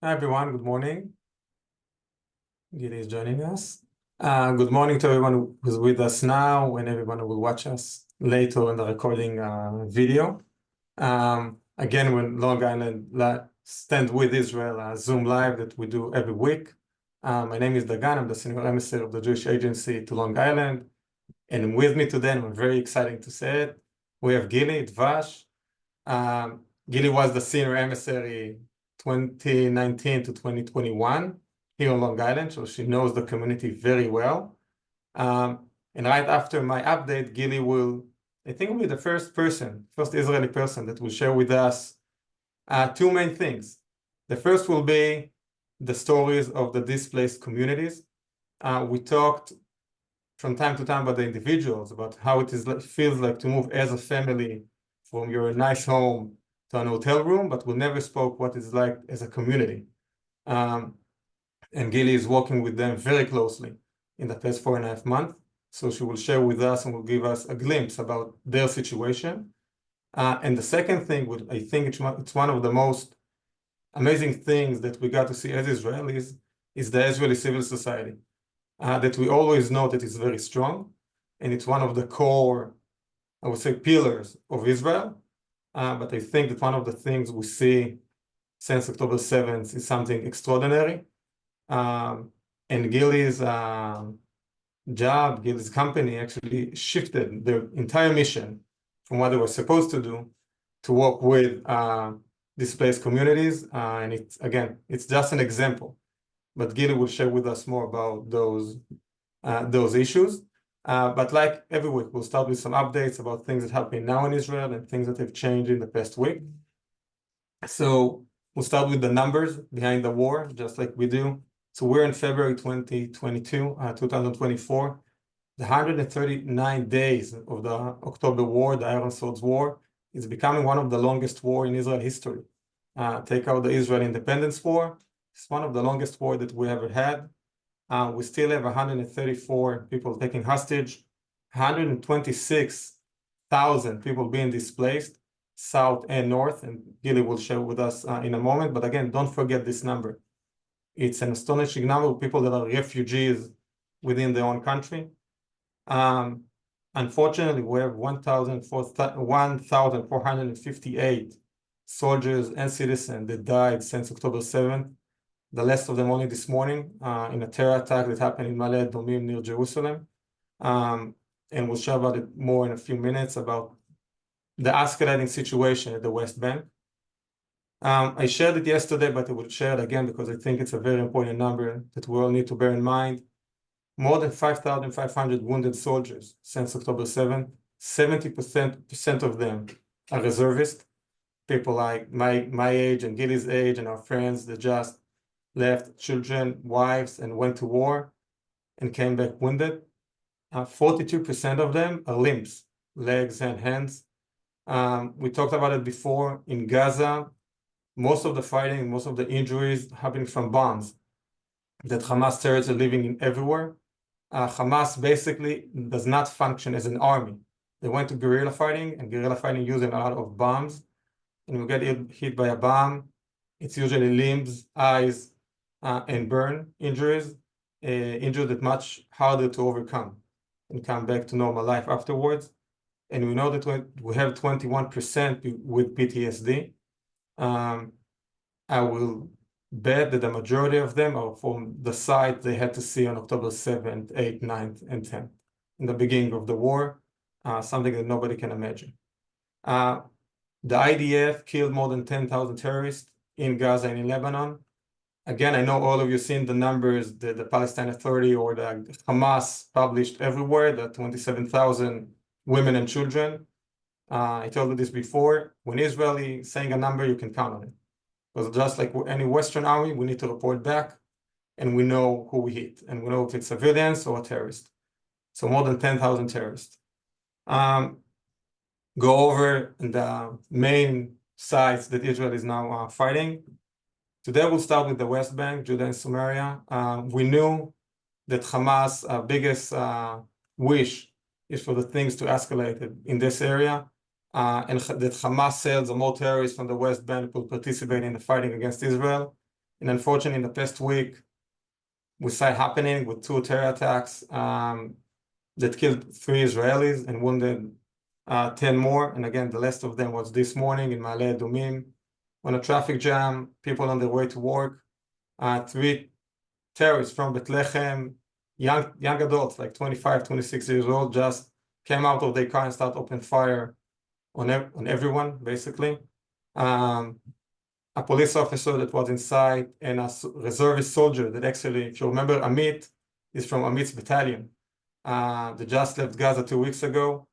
Hi everyone, good morning. Gili is joining us. Good morning to everyone who's with us now and everyone who will watch us later in the recording video. Again, when Long Island Stand with Israel Zoom Live that we do every week. My name is Dagan, I'm the senior emissary of the Jewish Agency to Long Island. And with me today, and I'm very excited to say it, we have Gili Dvash. Gili was the senior emissary 2019 to 2021 here on Long Island, so she knows the community very well. And right after my update, Gili will, I think, will be the first Israeli person that will share with us two main things. The first will be the stories of the displaced communities. We talked from time to time about the individuals, about how it feels like to move as a family from your nice home to an hotel room, but we never spoke what it's like as a community. And Gili is working with them very closely in the past 4.5 months. So she will share with us and will give us a glimpse about their situation. And the second thing, which I think it's one of the most amazing things that we got to see as Israelis, is the Israeli civil society. That we always know that is very strong, and it's one of the core, I would say, pillars of Israel. But I think that one of the things we see since October 7th is something extraordinary. And Gili's Gili's company actually shifted their entire mission from what they were supposed to do to work with displaced communities. And it's just an example. But Gili will share with us more about those issues. But like every week, we'll start with some updates about things that happen now in Israel and things that have changed in the past week. So we'll start with the numbers behind the war, just like we do. So we're in February 2022, 2024. The 139 days of the October War, the Iron Swords War, is becoming one of the longest wars in Israel history. Take out the Israel Independence War. It's one of the longest wars that we ever had. We still have 134 people taken hostage, 126,000 people being displaced, south and north, and Gili will share with us in a moment. But again, don't forget this number. It's an astonishing number of people that are refugees within their own country. Unfortunately, we have 1,458 soldiers and citizens that died since October 7th. The last of them only this morning in a terror attack that happened in Male Domim near Jerusalem. And we'll share about it more in a few minutes about the escalating situation at the West Bank. I shared it yesterday, but I will share it again because I think it's a very important number that we all need to bear in mind. More than 5,500 wounded soldiers since October 7th. 70% of them are reservists, people like my age and Gili's age and our friends that just left children, wives, and went to war and came back wounded. 42% of them are limbs, legs and hands. We talked about it before. In Gaza, most of the fighting, most of the injuries happening from bombs that Hamas terrorists are living in everywhere. Hamas basically does not function as an army. They went to guerrilla fighting, and guerrilla fighting using a lot of bombs. And we get hit by a bomb, it's usually limbs, eyes, and burn injuries, injuries that much harder to overcome and come back to normal life afterwards. And we know that we have 21% with PTSD. I will bet that the majority of them are from the site they had to see on October 7th, 8th, 9th, and 10th, in the beginning of the war, something that nobody can imagine. The IDF killed more than 10,000 terrorists in Gaza and in Lebanon. Again, I know all of you seen the numbers that the Palestine Authority or the Hamas published everywhere, the 27,000 women and children. I told you this before, when Israeli saying a number, you can count on it. Because just like any Western army, we need to report back and we know who we hit and we know if it's civilians or a terrorist. So more than 10,000 terrorists. Go over the main sites that Israel is now fighting. Today we'll start with the West Bank, Judah and Samaria. We knew that Hamas' biggest wish is for the things to escalate in this area, and that Hamas cells or more terrorists from the West Bank will participate in the fighting against Israel. And unfortunately, in the past week, we saw it happening with 2 terror attacks that killed 3 Israelis and wounded 10 more. And again, the last of them was this morning in Ma'ale Adumim on a traffic jam, people on their way to work. 3 terrorists from Bethlehem, young adults, like 25, 26 years old, just came out of their car and started opening fire on everyone, basically. A police officer that was inside and a reservist soldier that actually, if you remember, Amit is from Amit's battalion. They just left Gaza 2 weeks ago.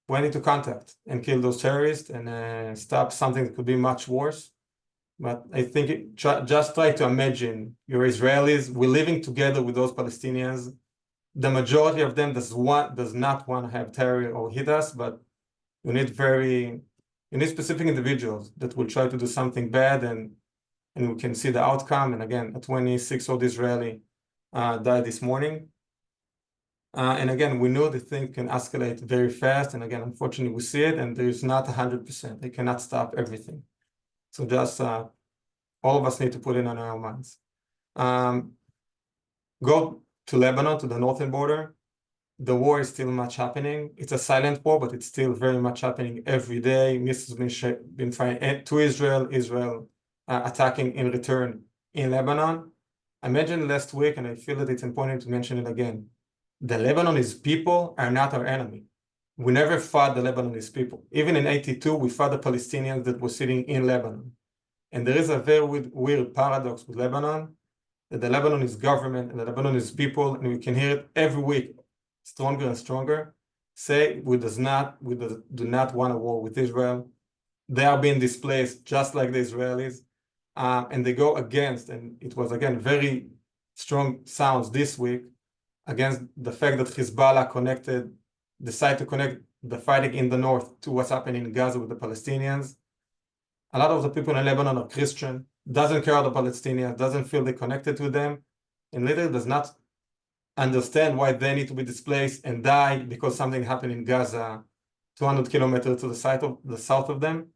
Went into contact and killed those terrorists and stopped something that could be much worse. But I think just try to imagine you're Israelis, we're living together with those Palestinians. The majority of them does not want to have terror or hit us, but you need specific individuals that will try to do something bad, and we can see the outcome. And again, a 26-year-old Israeli died this morning. And again, we know the thing can escalate very fast. And again, unfortunately, we see it, and there's not 100%. They cannot stop everything. So just all of us need to put it on our minds. Go to Lebanon, to the northern border. The war is still much happening. It's a silent war, but it's still very much happening every day. Missiles been fired to Israel, attacking in return in Lebanon. I mentioned last week, and I feel that it's important to mention it again. The Lebanese people are not our enemy. We never fought the Lebanese people. Even in '82, we fought the Palestinians that were sitting in Lebanon. And there is a very weird paradox with Lebanon, that the Lebanese government and the Lebanese people, and we can hear it every week, stronger and stronger, say we do not want a war with Israel. They are being displaced just like the Israelis, and they go against, and it was again very strong sounds this week, against the fact that Hezbollah decided to connect the fighting in the north to what's happening in Gaza with the Palestinians. A lot of the people in Lebanon are Christian, doesn't care about the Palestinians, doesn't feel they connected to them, and literally does not understand why they need to be displaced and die because something happened in Gaza 200 kilometers to the south of them.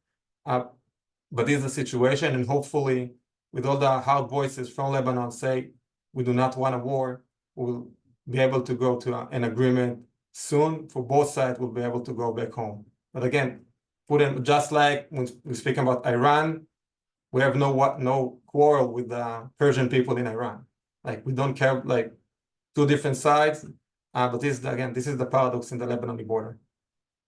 But this is the situation, and hopefully with all the hard voices from Lebanon say we do not want a war, we'll be able to go to an agreement soon for both sides. Will be able to go back home. But again, just like when we speak about Iran, we have no quarrel with the Persian people in Iran. Like, we don't care, like, 2 different sides. But this is the paradox in the Lebanese border.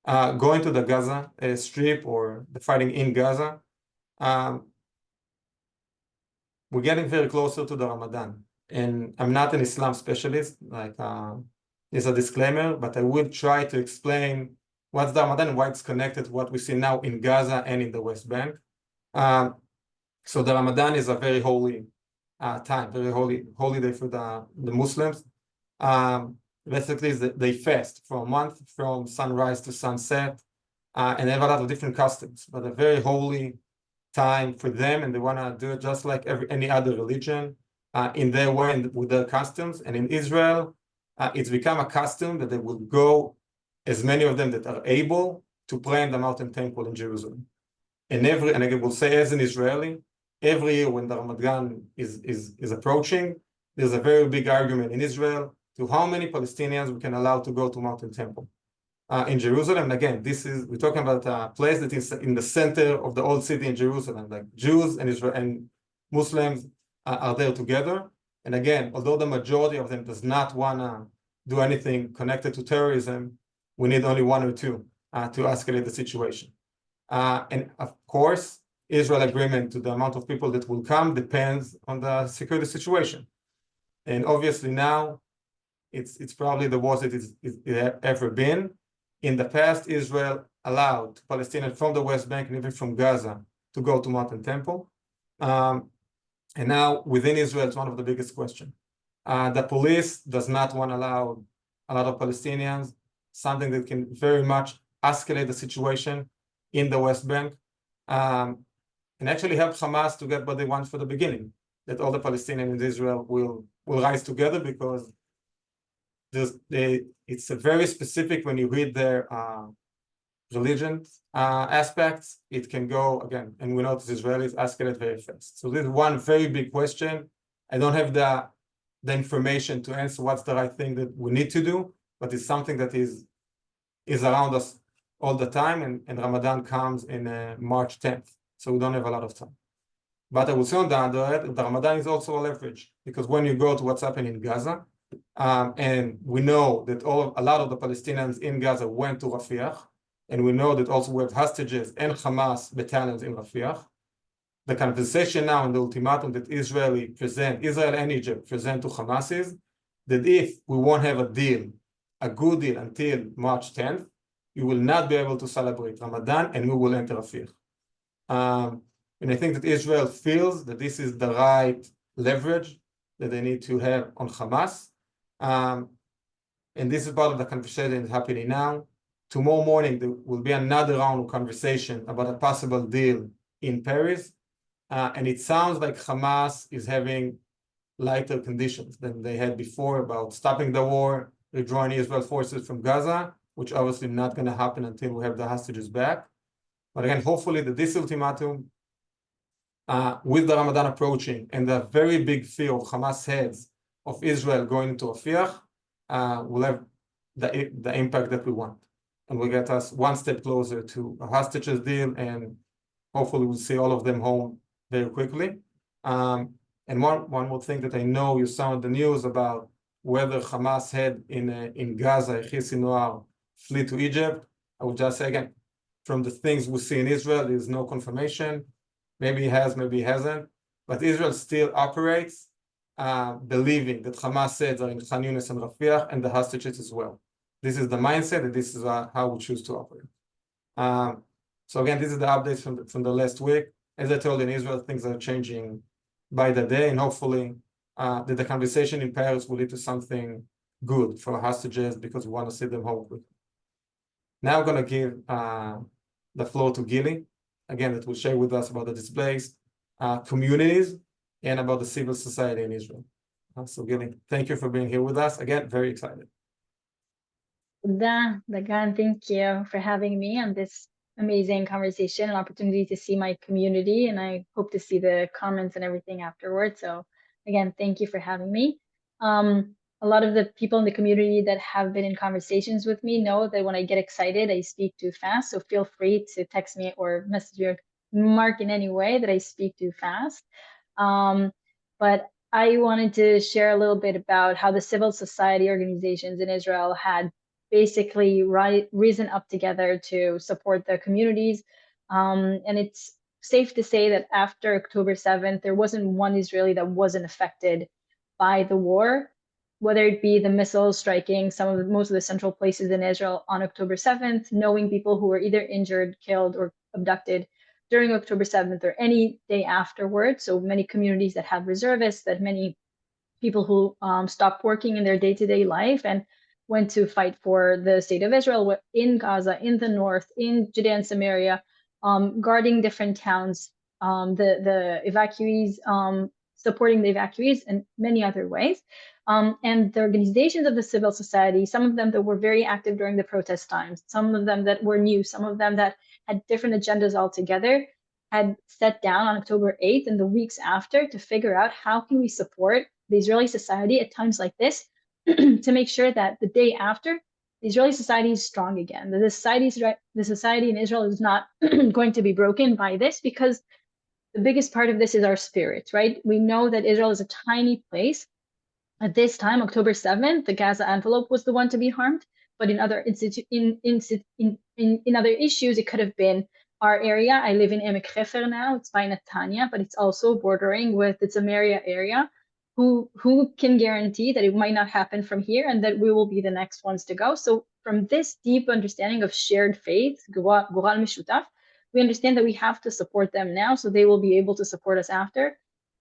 Going to the Gaza Strip, or the fighting in Gaza, we're getting very closer to the Ramadan. And I'm not an Islam specialist, like, there's a disclaimer, but I will try to explain what's the Ramadan and why it's connected to what we see now in Gaza and in the West Bank. So the Ramadan is a very holy time, very holy day for the Muslims. Basically, they fast for a month from sunrise to sunset, and they have a lot of different customs, but a very holy time for them, and they want to do it just like any other religion, in their way and with their customs. And in Israel, it's become a custom that they will go, as many of them that are able, to pray in the mountain temple in Jerusalem. And I will say, as an Israeli, every year when the Ramadan is approaching, there's a very big argument in Israel to how many Palestinians we can allow to go to Mountain Temple in Jerusalem. And again, we're talking about a place that is in the center of the old city in Jerusalem. Like, Jews and Israel and Muslims are there together. And again, although the majority of them does not want to do anything connected to terrorism, we need only 1 or 2 to escalate the situation. And of course, Israel agreement to the amount of people that will come depends on the security situation. And obviously now, it's probably the worst it ever been. In the past, Israel allowed Palestinians from the West Bank and even from Gaza to go to Mountain Temple. And now within Israel, it's one of the biggest questions. The police does not want to allow a lot of Palestinians, something that can very much escalate the situation in the West Bank, and actually help Hamas to get what they want for the beginning, that all the Palestinians in Israel will rise together, because it's a very specific, when you read their religion aspects. It can go, again, and we notice Israelis escalate very fast. So this is one very big question. I don't have the information to answer what's the right thing that we need to do, but it's something that is around us all the time, and Ramadan comes in March 10th, so we don't have a lot of time. But I will say on the other hand, the Ramadan is also a leverage, because when you go to what's happening in Gaza, and we know that a lot of the Palestinians in Gaza went to Rafiah, and we know that also we have hostages and Hamas battalions in Rafiah. The conversation now and the ultimatum that Israel and Egypt present to Hamas is that if we won't have a good deal until March 10th, you will not be able to celebrate Ramadan, and we will enter Rafiah. And I think that Israel feels that this is the right leverage that they need to have on Hamas. And this is part of the conversation that's happening now. Tomorrow morning, there will be another round of conversation about a possible deal in Paris. And it sounds like Hamas is having lighter conditions than they had before about stopping the war, withdrawing Israel forces from Gaza, which obviously not going to happen until we have the hostages back. But again, hopefully this ultimatum, with the Ramadan approaching and the very big fear of Hamas heads of Israel going into Rafiah, will have the impact that we want, and will get us one step closer to a hostages deal, and hopefully we'll see all of them home very quickly. And one more thing that I know you saw in the news about whether Hamas head in Gaza, Yahya Sinwar, flee to Egypt. I would just say again, from the things we see in Israel, there is no confirmation. Maybe he has, maybe he hasn't. But Israel still operates believing that Hamas heads are in Khan Yunis and Rafiah, and the hostages as well. This is the mindset, and this is how we choose to operate. So again, this is the updates from the last week. As I told you, in Israel, things are changing by the day, and hopefully that the conversation in Paris will lead to something good for hostages, because we want to see them home quickly. Now I'm going to give the floor to Gili, again, that will share with us about the displaced communities and about the civil society in Israel. So Gili, thank you for being here with us. Again, very excited. Dagan, thank you for having me on this amazing conversation and opportunity to see my community, and I hope to see the comments and everything afterwards. So again, thank you for having me. A lot of the people in the community that have been in conversations with me know that when I get excited, I speak too fast. So feel free to text me or message me or mark in any way that I speak too fast. But I wanted to share a little bit about how the civil society organizations in Israel had basically risen up together to support their communities. And it's safe to say that after October 7th, there wasn't one Israeli that wasn't affected by the war, whether it be the missiles striking most of the central places in Israel on October 7th, knowing people who were either injured, killed, or abducted during October 7th or any day afterwards. So many communities that have reservists, that many people who stopped working in their day-to-day life and went to fight for the state of Israel in Gaza, in the north, in Judea and Samaria, guarding different towns, the evacuees, supporting the evacuees, and many other ways. And the organizations of the civil society, some of them that were very active during the protest times, some of them that were new, some of them that had different agendas altogether, had sat down on October 8th and the weeks after to figure out how can we support the Israeli society at times like this to make sure that the day after, the Israeli society is strong again. The society in Israel is not going to be broken by this, because the biggest part of this is our spirit, right? We know that Israel is a tiny place. At this time, October 7th, the Gaza envelope was the one to be harmed, but in other other issues, it could have been our area. I live in Emek Hefer now. It's by Netanya, but it's also bordering with the Samaria area. Who can guarantee that it might not happen from here and that we will be the next ones to go? So from this deep understanding of shared faith, Goral Mishutaf, we understand that we have to support them now so they will be able to support us after.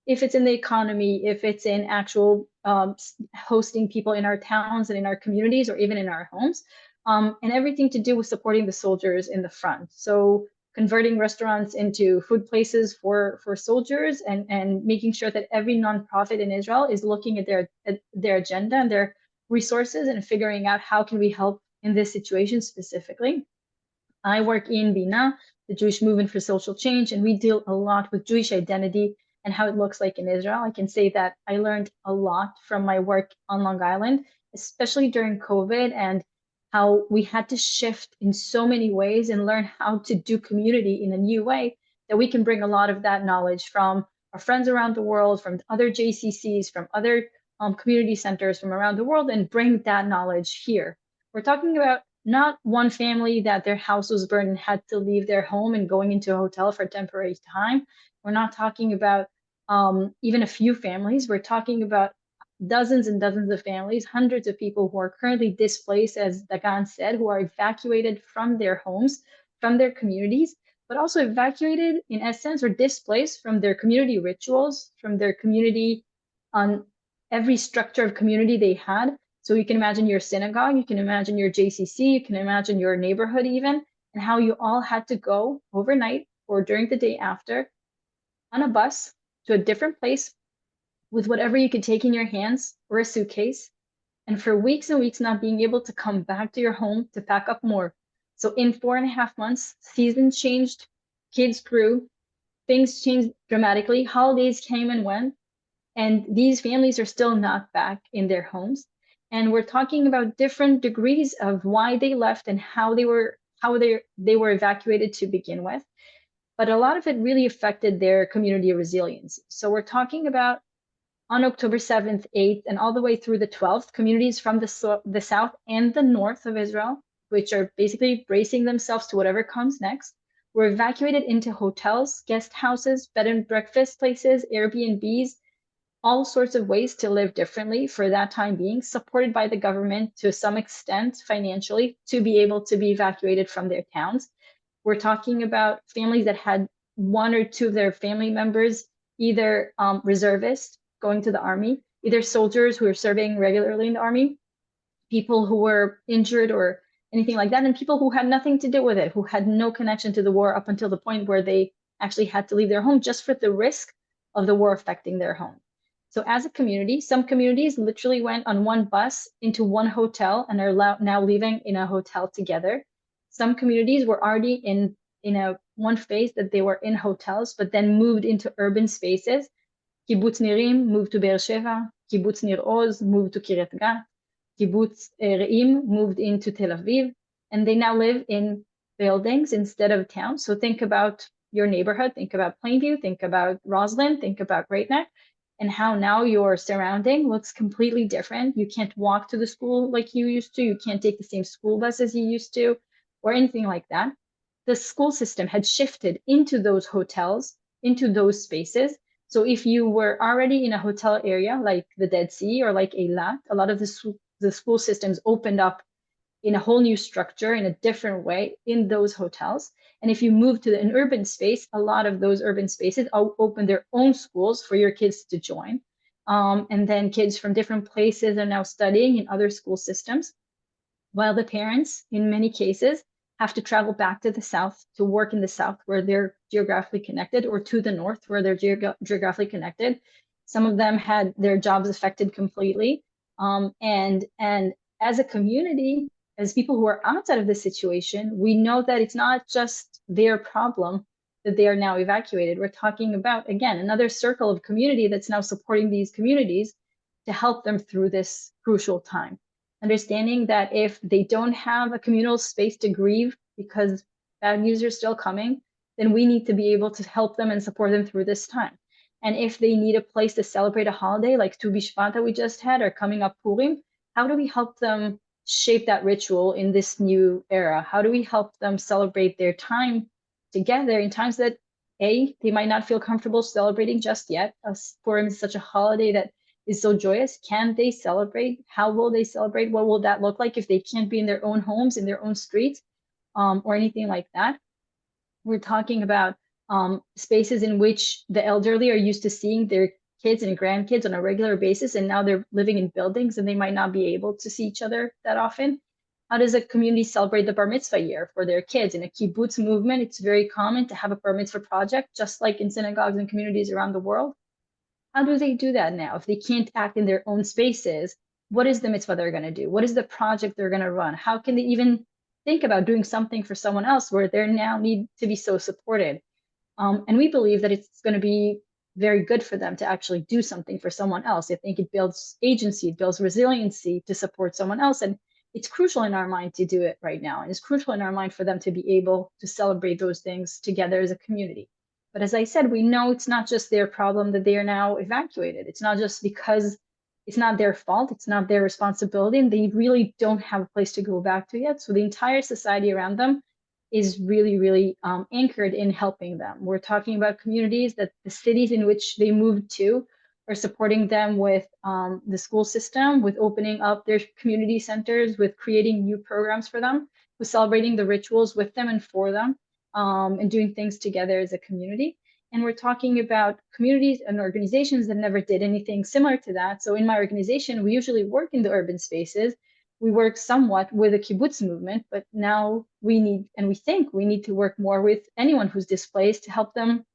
If it's in the economy, if it's in actual hosting people in our towns and in our communities, or even in our homes, and everything to do with supporting the soldiers in the front. So converting restaurants into food places for soldiers, and making sure that every nonprofit in Israel is looking at their agenda and their resources and figuring out how can we help in this situation specifically. I work in Bina, the Jewish Movement for Social Change, and we deal a lot with Jewish identity and how it looks like in Israel. I can say that I learned a lot from my work on Long Island, especially during COVID, and how we had to shift in so many ways and learn how to do community in a new way, that we can bring a lot of that knowledge from our friends around the world, from other JCCs, from other community centers from around the world, and bring that knowledge here. We're talking about not one family that their house was burned and had to leave their home and going into a hotel for a temporary time. We're not talking about even a few families. We're talking about dozens and dozens of families, hundreds of people who are currently displaced, as Dagan said, who are evacuated from their homes, from their communities, but also evacuated in essence or displaced from their community rituals, from their community on every structure of community they had. So you can imagine your synagogue, you can imagine your JCC, you can imagine your neighborhood even, and how you all had to go overnight or during the day after on a bus to a different place with whatever you could take in your hands or a suitcase, and for weeks and weeks not being able to come back to your home to pack up more. So in 4.5 months, seasons changed, kids grew, things changed dramatically, holidays came and went, and these families are still not back in their homes. And we're talking about different degrees of why they left and how they were evacuated to begin with. But a lot of it really affected their community resilience. So we're talking about on October 7th, 8th, and all the way through the 12th, communities from the south and the north of Israel, which are basically bracing themselves to whatever comes next, were evacuated into hotels, guest houses, bed and breakfast places, Airbnbs, all sorts of ways to live differently for that time being, supported by the government to some extent financially to be able to be evacuated from their towns. We're talking about families that had one or two of their family members, either reservists going to the army, either soldiers who are serving regularly in the army, people who were injured or anything like that, and people who had nothing to do with it, who had no connection to the war up until the point where they actually had to leave their home just for the risk of the war affecting their home. So as a community, some communities literally went on one bus into one hotel and are now living in a hotel together. Some communities were already in a one phase that they were in hotels, but then moved into urban spaces. Kibbutz Nirim moved to Be'er Sheva, Kibbutz Nir Oz moved to Kiryat Gat, Kibbutz Re'im moved into Tel Aviv, and they now live in buildings instead of towns. So think about your neighborhood, think about Plainview, think about Roslyn, think about Great Neck, and how now your surrounding looks completely different. You can't walk to the school like you used to. You can't take the same school bus as you used to, or anything like that. The school system had shifted into those hotels, into those spaces. So if you were already in a hotel area like the Dead Sea or like Eilat, a lot of the school systems opened up in a whole new structure in a different way in those hotels. And if you move to an urban space, a lot of those urban spaces open their own schools for your kids to join. And then kids from different places are now studying in other school systems, while the parents, in many cases, have to travel back to the south to work in the south where they're geographically connected, or to the north where they're geographically connected. Some of them had their jobs affected completely. And as a community, as people who are outside of this situation, we know that it's not just their problem that they are now evacuated. We're talking about, again, another circle of community that's now supporting these communities to help them through this crucial time. Understanding that if they don't have a communal space to grieve because bad news are still coming, then we need to be able to help them and support them through this time. And if they need a place to celebrate a holiday like Tu B'Shvat that we just had, or coming up Purim, how do we help them shape that ritual in this new era? How do we help them celebrate their time together in times that they might not feel comfortable celebrating just yet? Purim is such a holiday that is so joyous. Can they celebrate? How will they celebrate? What will that look like if they can't be in their own homes, in their own streets, or anything like that? We're talking about spaces in which the elderly are used to seeing their kids and grandkids on a regular basis, and now they're living in buildings and they might not be able to see each other that often. How does a community celebrate the bar mitzvah year for their kids? In a kibbutz movement, it's very common to have a bar mitzvah project, just like in synagogues and communities around the world. How do they do that now? If they can't act in their own spaces, what is the mitzvah they're going to do? What is the project they're going to run? How can they even think about doing something for someone else where they now need to be so supported. And we believe that it's going to be very good for them to actually do something for someone else. I think it builds agency, it builds resiliency to support someone else. And it's crucial in our mind to do it right now. And it's crucial in our mind for them to be able to celebrate those things together as a community. But as I said, we know it's not just their problem that they are now evacuated. It's not just because it's not their fault, it's not their responsibility, and they really don't have a place to go back to yet. So the entire society around them is really, really anchored in helping them. We're talking about communities that the cities in which they moved to are supporting them with the school system, with opening up their community centers, with creating new programs for them, with celebrating the rituals with them and for them, and doing things together as a community. And we're talking about communities and organizations that never did anything similar to that. So in my organization, we usually work in the urban spaces. We work somewhat with the kibbutz movement, but now we need, and we think we need to work more with anyone who's displaced to help them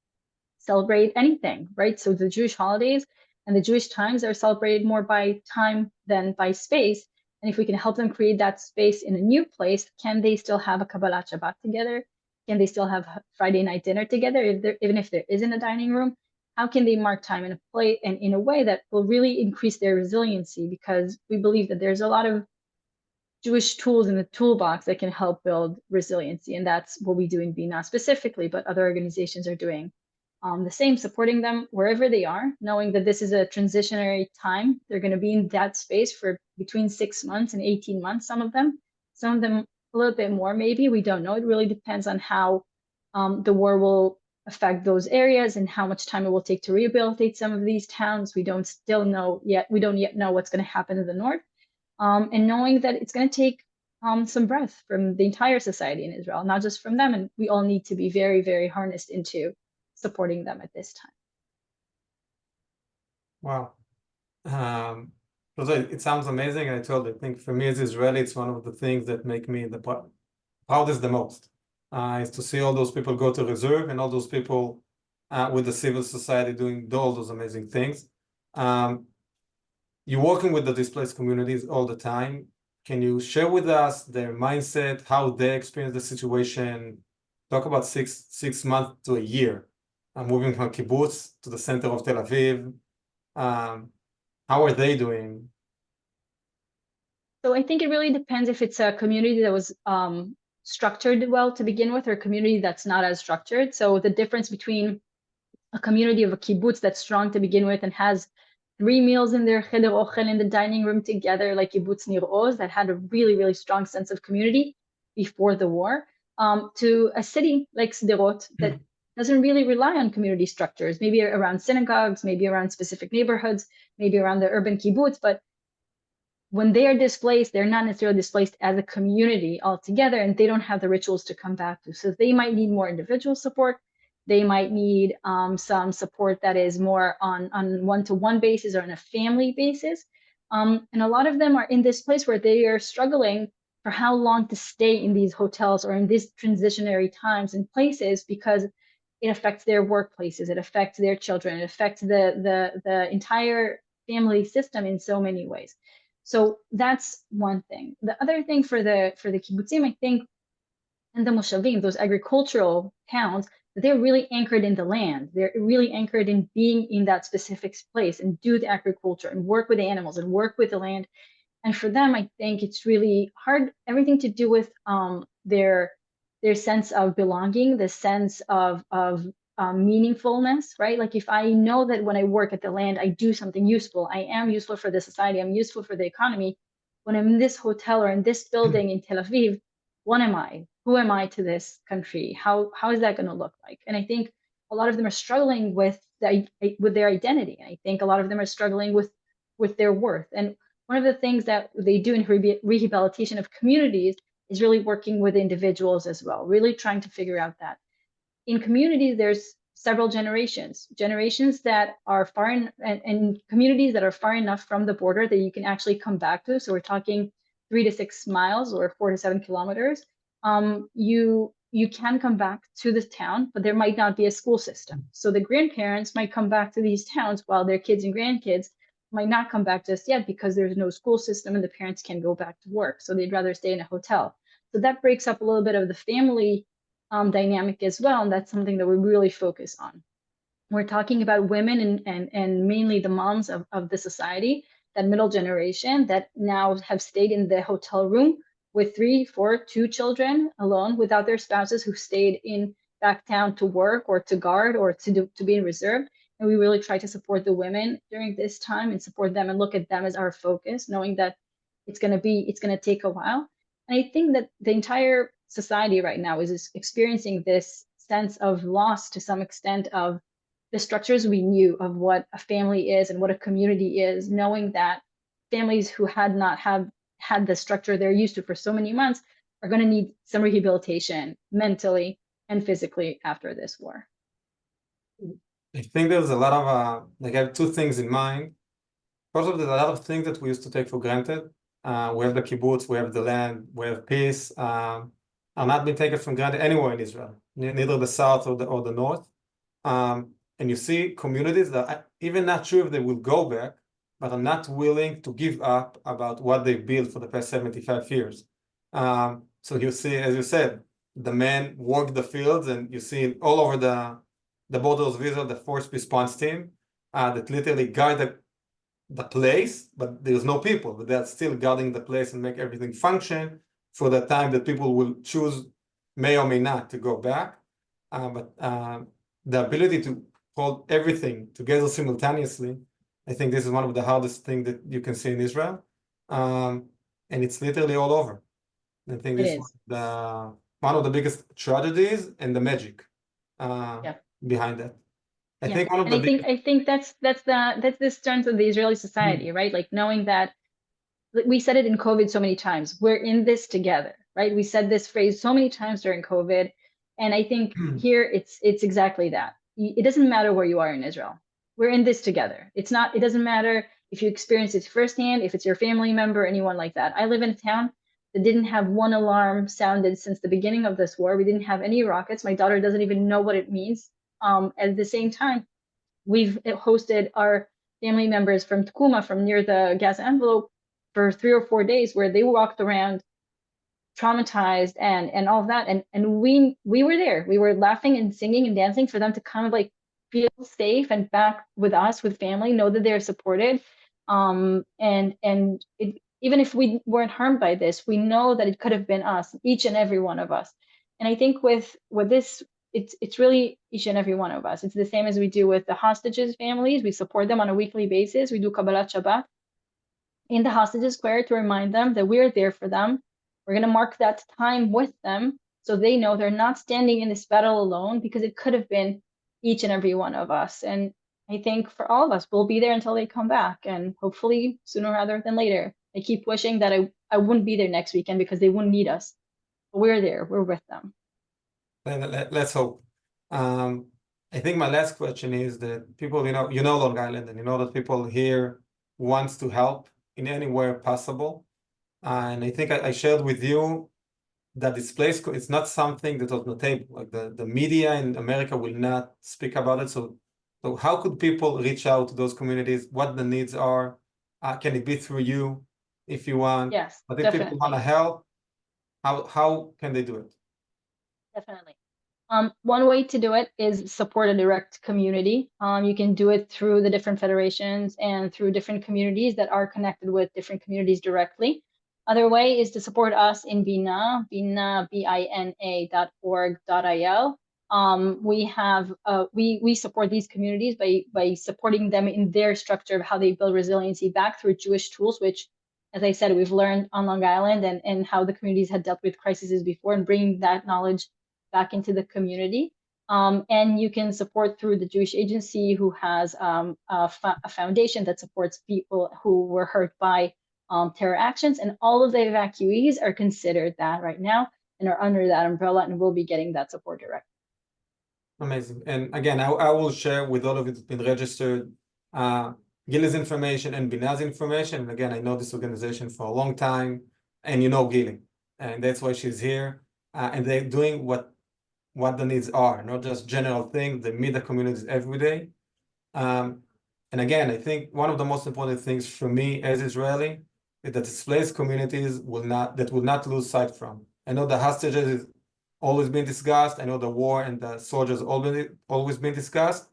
celebrate anything, right? So the Jewish holidays and the Jewish times are celebrated more by time than by space. And if we can help them create that space in a new place, can they still have a Kabbalat Shabbat together? Can they still have Friday night dinner together, even if there isn't a dining room? How can they mark time in a play and in a way that will really increase their resiliency? Because we believe that there's a lot of Jewish tools in the toolbox that can help build resiliency. And that's what we do in Bina specifically, but other organizations are doing the same, supporting them wherever they are, knowing that this is a transitionary time. They're going to be in that space for between 6 months and 18 months, some of them a little bit more, maybe, we don't know. It really depends on how the war will affect those areas and how much time it will take to rehabilitate some of these towns. We don't yet know what's going to happen in the north. And knowing that it's going to take some breath from the entire society in Israel, not just from them. And we all need to be very, very harnessed into supporting them at this time. Wow. It sounds amazing. I think for me as Israeli, it's one of the things that make me the proudest the most, is to see all those people go to reserve and all those people with the civil society doing all those amazing things. You're working with the displaced communities all the time. Can you share with us their mindset, how they experience the situation? Talk about six months to a year, moving from kibbutz to the center of Tel Aviv. How are they doing? So I think it really depends if it's a community that was structured well to begin with, or a community that's not as structured. So the difference between a community of a kibbutz that's strong to begin with and has 3 meals in their cheder ochel in the dining room together, like kibbutz Nir Oz, that had a really, really strong sense of community before the war, to a city like Sderot that doesn't really rely on community structures, maybe around synagogues, maybe around specific neighborhoods, maybe around the urban kibbutz, but when they are displaced, they're not necessarily displaced as a community altogether, and they don't have the rituals to come back to. So they might need more individual support. They might need some support that is more on one-to-one basis or on a family basis. And a lot of them are in this place where they are struggling for how long to stay in these hotels or in these transitionary times and places, because it affects their workplaces, it affects their children, it affects the entire family system in so many ways. So that's one thing. The other thing for the kibbutzim, I think, and the moshavim, those agricultural towns, they're really anchored in the land. They're really anchored in being in that specific place and do the agriculture and work with the animals and work with the land. And for them, I think it's really hard, everything to do with their sense of belonging, the sense of meaningfulness, right? Like if I know that when I work at the land, I do something useful, I am useful for the society, I'm useful for the economy. When I'm in this hotel or in this building in Tel Aviv, what am I? Who am I to this country? How is that going to look like? And I think a lot of them are struggling with their identity. I think a lot of them are struggling with their worth. And one of the things that they do in rehabilitation of communities is really working with individuals as well, really trying to figure out that. In communities, there's several generations that are far and communities that are far enough from the border that you can actually come back to. So we're talking 3 to 6 miles or 4 to 7 kilometers. You can come back to the town, but there might not be a school system. So the grandparents might come back to these towns while their kids and grandkids might not come back just yet because there's no school system and the parents can't go back to work. So they'd rather stay in a hotel. So that breaks up a little bit of the family dynamic as well, and that's something that we really focus on. We're talking about women and mainly the moms of the society, that middle generation that now have stayed in the hotel room with 3, 4, 2 children alone without their spouses, who stayed in back town to work or to guard or to be in reserve. And we really try to support the women during this time and support them and look at them as our focus, knowing that it's going to take a while. And I think that the entire society right now is experiencing this sense of loss to some extent of the structures we knew of what a family is and what a community is, knowing that families who had not had the structure they're used to for so many months are going to need some rehabilitation mentally and physically after this war. I think there's a lot of, I have two things in mind. First of all, there's a lot of things that we used to take for granted. We have the kibbutz, we have the land, we have peace, are not being taken for granted anywhere in Israel, neither the south or the north. And you see communities that are even not sure if they will go back, but are not willing to give up about what they built for the past 75 years. So you see, as you said, the men work the fields, and you see all over the borders of Israel, the force response team that literally guard the place, but there's no people, but they're still guarding the place and make everything function for the time that people will choose, may or may not, to go back. But the ability to hold everything together simultaneously, I think this is one of the hardest things that you can see in Israel. And it's literally all over. I think this is one of the biggest tragedies and the magic behind that. I think one of the I think that's the strength of the Israeli society, right? Like knowing that we said it in COVID so many times, we're in this together, right? We said this phrase so many times during COVID. And I think here it's exactly that. It doesn't matter where you are in Israel. We're in this together. It doesn't matter if you experience it firsthand, if it's your family member, anyone like that. I live in a town that didn't have one alarm sounded since the beginning of this war. We didn't have any rockets. My daughter doesn't even know what it means. At the same time, we've hosted our family members from Tkuma, from near the gas envelope, for 3 or 4 days, where they walked around traumatized and all of that. And we were there. We were laughing and singing and dancing for them to kind of like feel safe and back with us, with family, know that they're supported. Even if we weren't harmed by this, we know that it could have been us, each and every one of us. And I think with this, it's really each and every one of us. It's the same as we do with the hostages' families. We support them on a weekly basis. We do Kabbalat Shabbat in the hostages square to remind them that we're there for them. We're going to mark that time with them so they know they're not standing in this battle alone, because it could have been each and every one of us. And I think for all of us, we'll be there until they come back, and hopefully sooner rather than later. I keep wishing that I wouldn't be there next weekend because they wouldn't need us. But we're there. We're with them. Let's hope. I think my last question is that people, you know Long Island, and you know that people here wants to help in any way possible. And I think I shared with you that this place, it's not something that's on the table. Like the media in America will not speak about it. So how could people reach out to those communities? What the needs are? Can it be through you if you want? Yes, but if definitely. people want to help, how can they do it? Definitely. One way to do it is support a direct community. You can do it through the different federations and through different communities that are connected with different communities directly. Other way is to support us in Bina, BINA.org.il. We support these communities by supporting them in their structure of how they build resiliency back through Jewish tools, which, as I said, we've learned on Long Island, and how the communities had dealt with crises before, and bringing that knowledge back into the community. And you can support through the Jewish Agency, who has a foundation that supports people who were hurt by terror actions. And all of the evacuees are considered that right now and are under that umbrella, and will be getting that support directly. Amazing. And again, I will share with all of you that's been registered Gili's information and Bina's information. And again, I know this organization for a long time, and you know Gili, and that's why she's here. And they're doing what the needs are, not just general things. They meet the communities every day. And again, I think one of the most important things for me as Israeli is that displaced communities will not lose sight from. I know the hostages is always been discussed. I know the war and the soldiers always been discussed.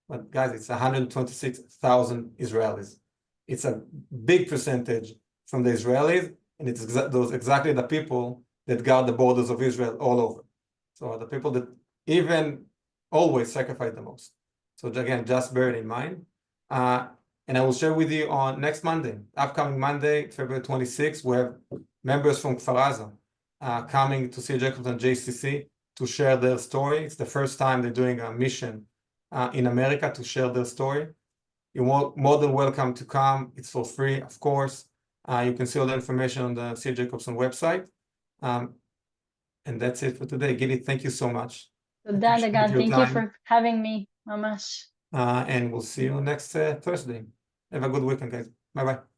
But guys, it's 126,000 Israelis. It's a big percentage from the Israelis, and it's those exactly the people that guard the borders of Israel all over. So the people that even always sacrifice the most. So again, just bear it in mind. And I will share with you on next Monday, upcoming Monday, February 26th, we have members from Kfar Aza coming to see Jacobson JCC to share their story. It's the first time they're doing a mission in America to share their story. You're more than welcome to come. It's for free, of course. You can see all the information on the C. Jacobson website. And that's it for today. Gili, thank you so much. Dagan, thank you for having me, Mamash. And we'll see you next Thursday. Have a good weekend, guys. Bye-bye.